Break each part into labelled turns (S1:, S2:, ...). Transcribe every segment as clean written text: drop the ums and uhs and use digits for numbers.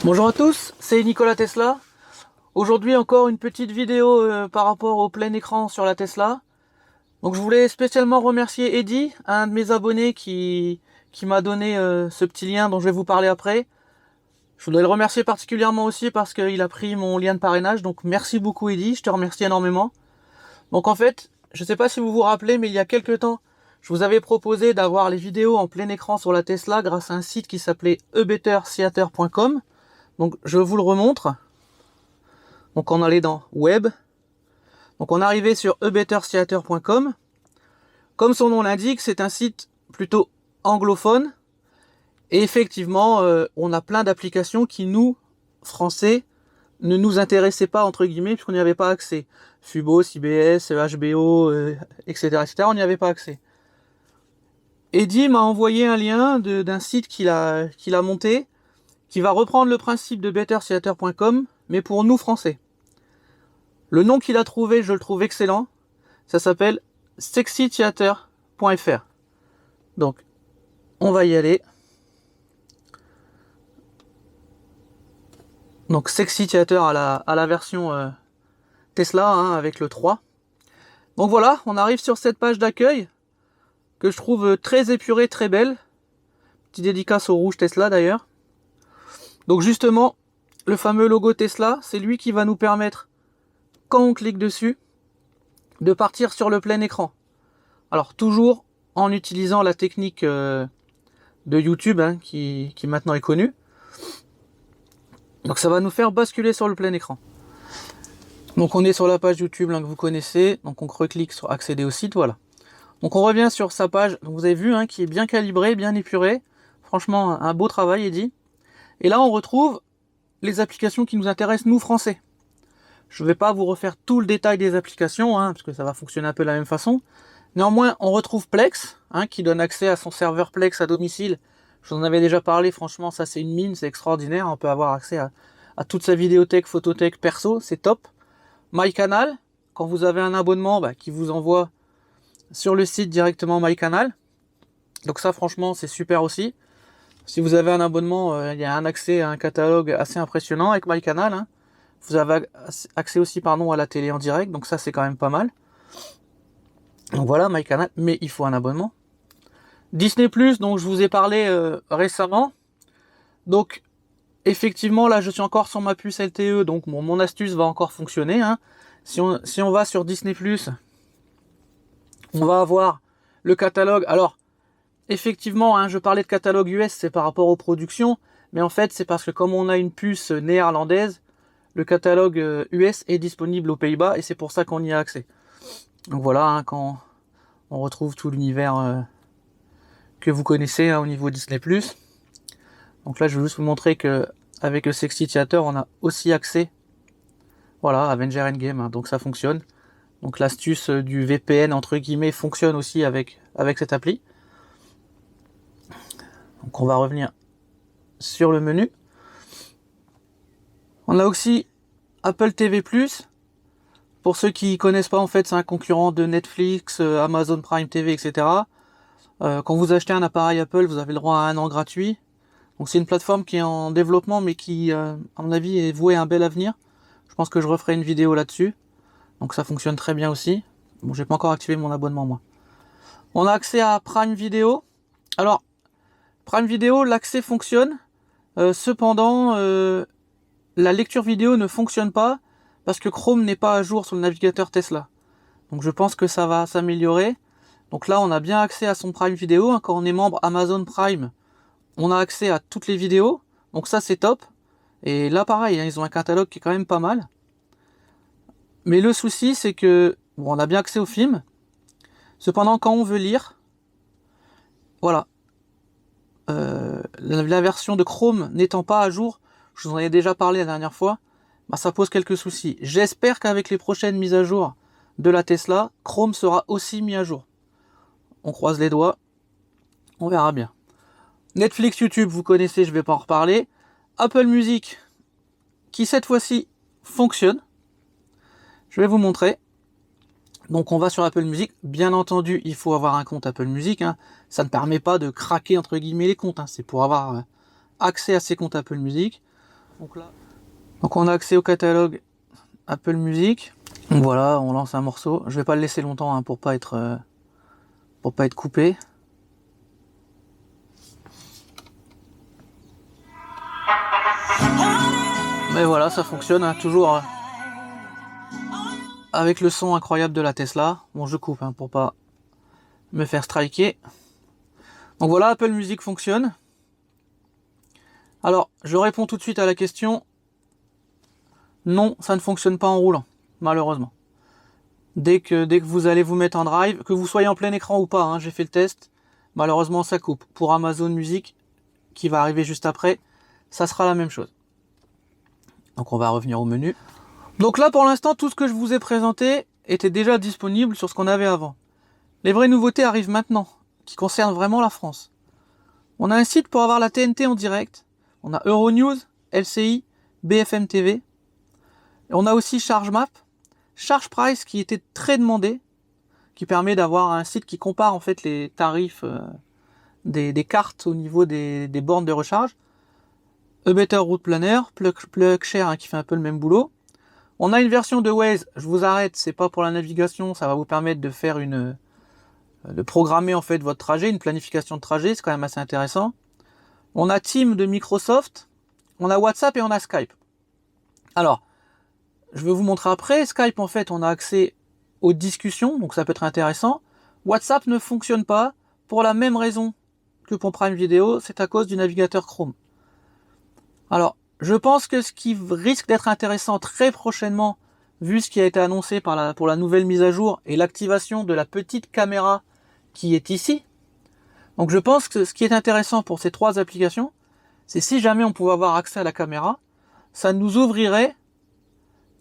S1: Bonjour à tous, c'est Nikola Tesla. Aujourd'hui encore une petite vidéo par rapport au plein écran sur la Tesla. Donc je voulais spécialement remercier Eddy, un de mes abonnés qui m'a donné ce petit lien dont je vais vous parler après. Je voudrais le remercier particulièrement aussi parce qu'il a pris mon lien de parrainage. Donc merci beaucoup Eddy, je te remercie énormément. Donc en fait, je ne sais pas si vous vous rappelez, mais il y a quelques temps, je vous avais proposé d'avoir les vidéos en plein écran sur la Tesla grâce à un site qui s'appelait ebettertheater.com. Donc je vous le remontre. Donc on allait dans Web. Donc on arrivait sur ebettertheater.com. Comme son nom l'indique, c'est un site plutôt anglophone. Et effectivement, on a plein d'applications qui nous, Français, ne nous intéressaient pas, entre guillemets, puisqu'on n'y avait pas accès. Fubo, CBS, HBO, etc., etc., on n'y avait pas accès. Eddy m'a envoyé un lien d'un site qu'il a monté, qui va reprendre le principe de bettertheater.com, mais pour nous, Français. Le nom qu'il a trouvé, je le trouve excellent. Ça s'appelle sexytheater.fr. Donc, on va y aller. Donc, Sexy Theater à la version Tesla, hein, avec le 3. Donc voilà, on arrive sur cette page d'accueil que je trouve très épurée, très belle. Petit dédicace au rouge Tesla d'ailleurs. Donc justement, le fameux logo Tesla, c'est lui qui va nous permettre, quand on clique dessus, de partir sur le plein écran. Alors toujours en utilisant la technique de YouTube, hein, qui maintenant est connue. Donc ça va nous faire basculer sur le plein écran. Donc on est sur la page YouTube là, que vous connaissez. Donc on reclique sur accéder au site, voilà. Donc on revient sur sa page, donc vous avez vu, hein, qui est bien calibrée, bien épurée. Franchement, un beau travail, Eddy. Et là on retrouve les applications qui nous intéressent, nous Français. Je ne vais pas vous refaire tout le détail des applications, hein, parce que ça va fonctionner un peu de la même façon. Néanmoins, on retrouve Plex, hein, qui donne accès à son serveur Plex à domicile. Je vous en avais déjà parlé, franchement, ça c'est une mine, c'est extraordinaire. On peut avoir accès à toute sa vidéothèque, photothèque perso, c'est top. MyCanal, quand vous avez un abonnement, qui vous envoie sur le site directement MyCanal. Donc ça, franchement, c'est super aussi. Si vous avez un abonnement, il y a un accès à un catalogue assez impressionnant avec MyCanal, hein. Vous avez accès aussi à la télé en direct, donc ça c'est quand même pas mal. Donc voilà, MyCanal, mais il faut un abonnement. Disney+, donc je vous ai parlé récemment. Donc effectivement, là je suis encore sur ma puce LTE, donc mon astuce va encore fonctionner, hein. Si on va sur Disney+, on va avoir le catalogue. Alors, effectivement, hein, je parlais de catalogue US, c'est par rapport aux productions, mais en fait c'est parce que comme on a une puce néerlandaise, le catalogue US est disponible aux Pays-Bas et c'est pour ça qu'on y a accès. Donc voilà, hein, quand on retrouve tout l'univers que vous connaissez, hein, au niveau Disney+. Donc là, je vais juste vous montrer que avec le Sexy Theater, on a aussi accès, voilà, Avenger Endgame, hein, donc ça fonctionne. Donc l'astuce du VPN entre guillemets fonctionne aussi avec cette appli. Donc on va revenir sur le menu. On a aussi Apple TV+. Pour ceux qui connaissent pas, en fait, c'est un concurrent de Netflix, Amazon Prime TV, etc. Quand vous achetez un appareil Apple, vous avez le droit à 1 an gratuit. Donc c'est une plateforme qui est en développement, mais qui, à mon avis, est vouée à un bel avenir. Je pense que je referai une vidéo là-dessus. Donc ça fonctionne très bien aussi. Bon, j'ai pas encore activé mon abonnement, moi. On a accès à Prime Video. Alors, Prime Video, l'accès fonctionne. Cependant, la lecture vidéo ne fonctionne pas parce que Chrome n'est pas à jour sur le navigateur Tesla. Donc je pense que ça va s'améliorer. Donc là, on a bien accès à son Prime Video, hein. Quand on est membre Amazon Prime, on a accès à toutes les vidéos. Donc ça, c'est top. Et là, pareil, hein, ils ont un catalogue qui est quand même pas mal. Mais le souci, c'est que bon, on a bien accès aux films. Cependant, quand on veut lire, voilà, la version de Chrome n'étant pas à jour, je vous en ai déjà parlé la dernière fois, ça pose quelques soucis. J'espère qu'avec les prochaines mises à jour de la Tesla, Chrome sera aussi mis à jour. On croise les doigts, on verra bien. Netflix, YouTube, vous connaissez, je ne vais pas en reparler. Apple Music, qui cette fois-ci fonctionne. Je vais vous montrer. Donc on va sur Apple Music. Bien entendu, il faut avoir un compte Apple Music, hein. Ça ne permet pas de craquer entre guillemets les comptes, hein. C'est pour avoir accès à ces comptes Apple Music. Donc on a accès au catalogue Apple Music. Donc voilà, on lance un morceau. Je vais pas le laisser longtemps hein, pour pas être coupé. Mais voilà, ça fonctionne hein, toujours avec le son incroyable de la Tesla. Bon, je coupe hein, pour pas me faire striker. Donc voilà, Apple Music fonctionne. Alors, je réponds tout de suite à la question. Non, ça ne fonctionne pas en roulant, malheureusement. Dès que vous allez vous mettre en drive, que vous soyez en plein écran ou pas, hein, j'ai fait le test, malheureusement ça coupe. Pour Amazon Music, qui va arriver juste après, ça sera la même chose. Donc on va revenir au menu. Donc là pour l'instant, tout ce que je vous ai présenté était déjà disponible sur ce qu'on avait avant. Les vraies nouveautés arrivent maintenant, qui concernent vraiment la France. On a un site pour avoir la TNT en direct, on a Euronews, LCI, BFM TV, et on a aussi ChargeMap, ChargePrice qui était très demandé, qui permet d'avoir un site qui compare en fait les tarifs des cartes au niveau des bornes de recharge. A Better Route Planner, PlugShare hein, qui fait un peu le même boulot. On a une version de Waze, je vous arrête, c'est pas pour la navigation, ça va vous permettre de faire de programmer en fait votre trajet, une planification de trajet, c'est quand même assez intéressant. On a Teams de Microsoft, on a WhatsApp et on a Skype. Alors, je vais vous montrer après, Skype en fait on a accès aux discussions, donc ça peut être intéressant. WhatsApp ne fonctionne pas pour la même raison que pour Prime Video, c'est à cause du navigateur Chrome. Alors, je pense que ce qui risque d'être intéressant très prochainement, vu ce qui a été annoncé pour la nouvelle mise à jour et l'activation de la petite caméra qui est ici. Donc je pense que ce qui est intéressant pour ces trois applications, c'est si jamais on pouvait avoir accès à la caméra, ça nous ouvrirait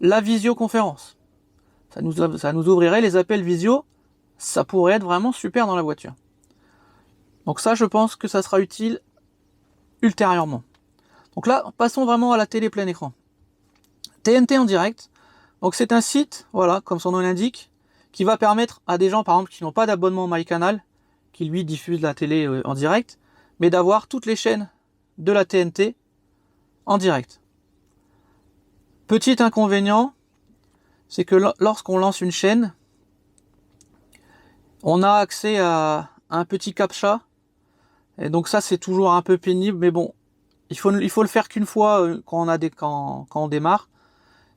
S1: la visioconférence. Ça nous ouvrirait les appels visio, ça pourrait être vraiment super dans la voiture. Donc ça, je pense que ça sera utile ultérieurement. Donc là, passons vraiment à la télé plein écran. TNT en direct. Donc c'est un site, voilà, comme son nom l'indique, qui va permettre à des gens, par exemple, qui n'ont pas d'abonnement MyCanal, qui lui diffusent la télé en direct, mais d'avoir toutes les chaînes de la TNT en direct. Petit inconvénient, c'est que lorsqu'on lance une chaîne, on a accès à un petit captcha, et donc ça c'est toujours un peu pénible, mais bon, il faut le faire qu'une fois quand on démarre.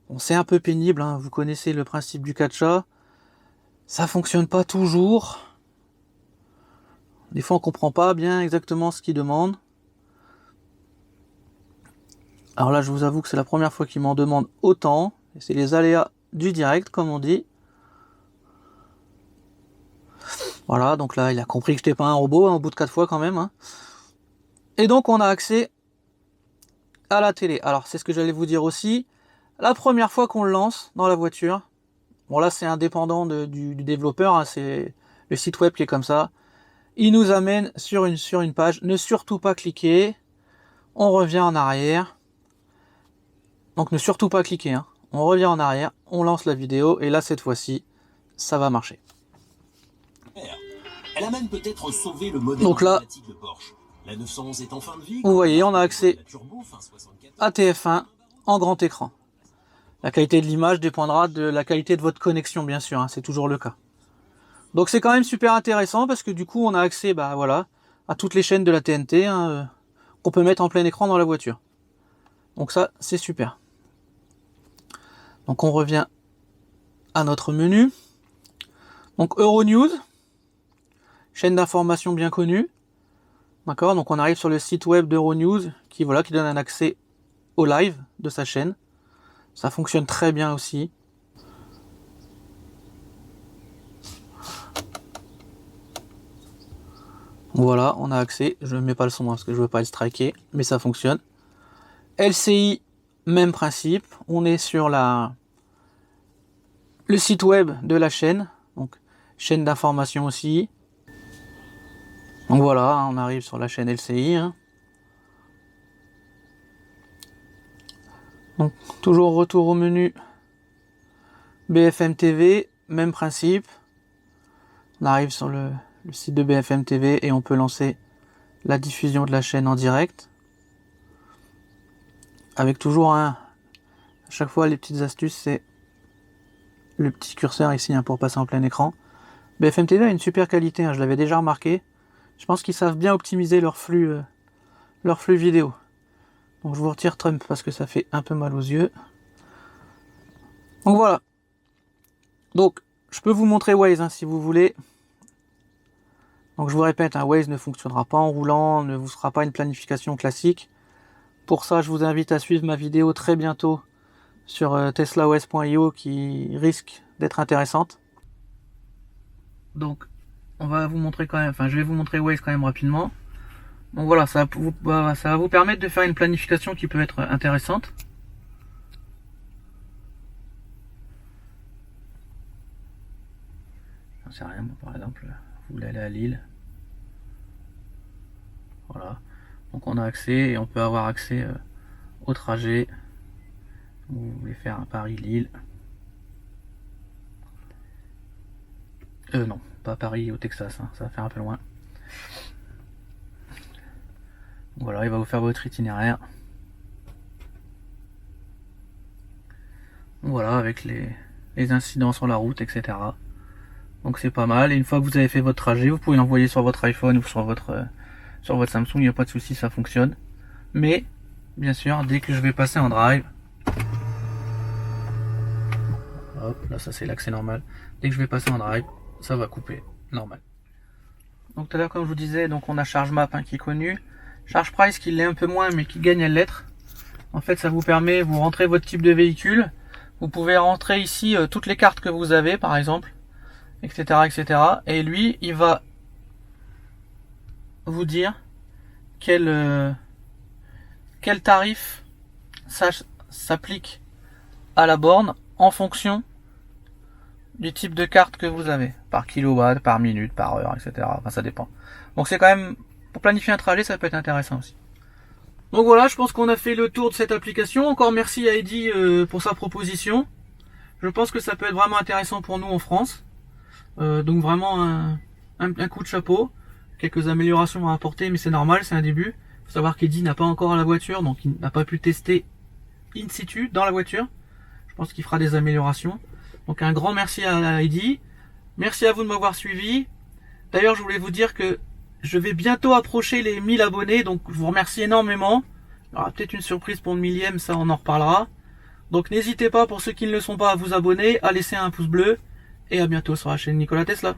S1: Bon, c'est un peu pénible, hein, vous connaissez le principe du captcha, ça fonctionne pas toujours. Des fois on comprend pas bien exactement ce qu'il demande. Alors là je vous avoue que c'est la première fois qu'il m'en demande autant, et c'est les aléas du direct comme on dit. Voilà, donc là il a compris que j'étais pas un robot hein, au bout de 4 fois quand même. Hein. Et donc on a accès à la télé. Alors c'est ce que j'allais vous dire aussi. La première fois qu'on le lance dans la voiture, bon là c'est indépendant du développeur, hein, c'est le site web qui est comme ça. Il nous amène sur une page, ne surtout pas cliquer. On revient en arrière. Donc ne surtout pas cliquer, hein. On revient en arrière, on lance la vidéo et là cette fois-ci, ça va marcher.
S2: Elle a même peut-être sauvé le modèle
S1: donc là,
S2: de Porsche. La 911 est en fin de vie.
S1: Vous voyez, on a accès à TF1 en grand écran. La qualité de l'image dépendra de la qualité de votre connexion, bien sûr, hein, c'est toujours le cas. Donc c'est quand même super intéressant parce que du coup on a accès voilà, à toutes les chaînes de la TNT hein, qu'on peut mettre en plein écran dans la voiture. Donc ça c'est super. Donc on revient à notre menu. Donc Euronews, chaîne d'information bien connue. D'accord, donc on arrive sur le site web d'Euronews qui donne un accès au live de sa chaîne. Ça fonctionne très bien aussi. Voilà, on a accès. Je ne mets pas le son parce que je ne veux pas le striker, mais ça fonctionne. LCI, même principe. On est sur le site web de la chaîne. Donc, chaîne d'information aussi. Donc voilà, on arrive sur la chaîne LCI. Hein. Donc, toujours retour au menu BFM TV, même principe. On arrive sur le site de BFM TV et on peut lancer la diffusion de la chaîne en direct. avec toujours à chaque fois les petites astuces, c'est le petit curseur ici pour passer en plein écran. BFM TV a une super qualité, je l'avais déjà remarqué. Je pense qu'ils savent bien optimiser leur flux vidéo. Donc je vous retire Trump parce que ça fait un peu mal aux yeux. Donc voilà. Donc je peux vous montrer Waze si vous voulez. Donc je vous répète, Waze ne fonctionnera pas en roulant, ne vous fera pas une planification classique. Pour ça, je vous invite à suivre ma vidéo très bientôt sur teslaos.io qui risque d'être intéressante. Donc on va vous montrer quand même, je vais vous montrer Waze quand même rapidement. Donc voilà, ça va vous permettre de faire une planification qui peut être intéressante. J'en sais rien, par exemple, vous voulez aller à Lille. Voilà. Donc on a accès et on peut avoir accès au trajet. Vous voulez faire un Paris-Lille. Non, pas Paris au Texas, ça va faire un peu loin. Voilà, il va vous faire votre itinéraire. Voilà, avec les incidents sur la route, etc. Donc c'est pas mal. Et une fois que vous avez fait votre trajet, vous pouvez l'envoyer sur votre iPhone ou sur votre Samsung, il n'y a pas de souci, ça fonctionne. Mais, bien sûr, dès que je vais passer en drive, hop, là ça c'est l'accès normal. Dès que je vais passer en drive, ça va couper, normal. Donc tout à l'heure, comme je vous disais, donc on a ChargeMap qui est connu. ChargePrice qui l'est un peu moins, mais qui gagne à l'être. En fait, ça vous permet, vous rentrez votre type de véhicule. Vous pouvez rentrer ici toutes les cartes que vous avez, par exemple, etc., etc. Et lui, il va vous dire quel tarif s'applique à la borne en fonction du type de carte que vous avez, par kilowatt, par minute, par heure, etc. Enfin, ça dépend. Donc c'est quand même, pour planifier un trajet, ça peut être intéressant aussi. Donc voilà, je pense qu'on a fait le tour de cette application. Encore merci à Eddy pour sa proposition. Je pense que ça peut être vraiment intéressant pour nous en France. Donc vraiment un coup de chapeau. Quelques améliorations à apporter, mais c'est normal, c'est un début. Il faut savoir qu'Eddy n'a pas encore la voiture, donc il n'a pas pu tester in situ dans la voiture. Je pense qu'il fera des améliorations. Donc un grand merci à Eddy. Merci à vous de m'avoir suivi. D'ailleurs, je voulais vous dire que je vais bientôt approcher les 1000 abonnés, donc je vous remercie énormément. Il y aura peut-être une surprise pour le 1000e, ça on en reparlera. Donc n'hésitez pas, pour ceux qui ne le sont pas, à vous abonner, à laisser un pouce bleu. Et à bientôt sur la chaîne Nikola Tesla.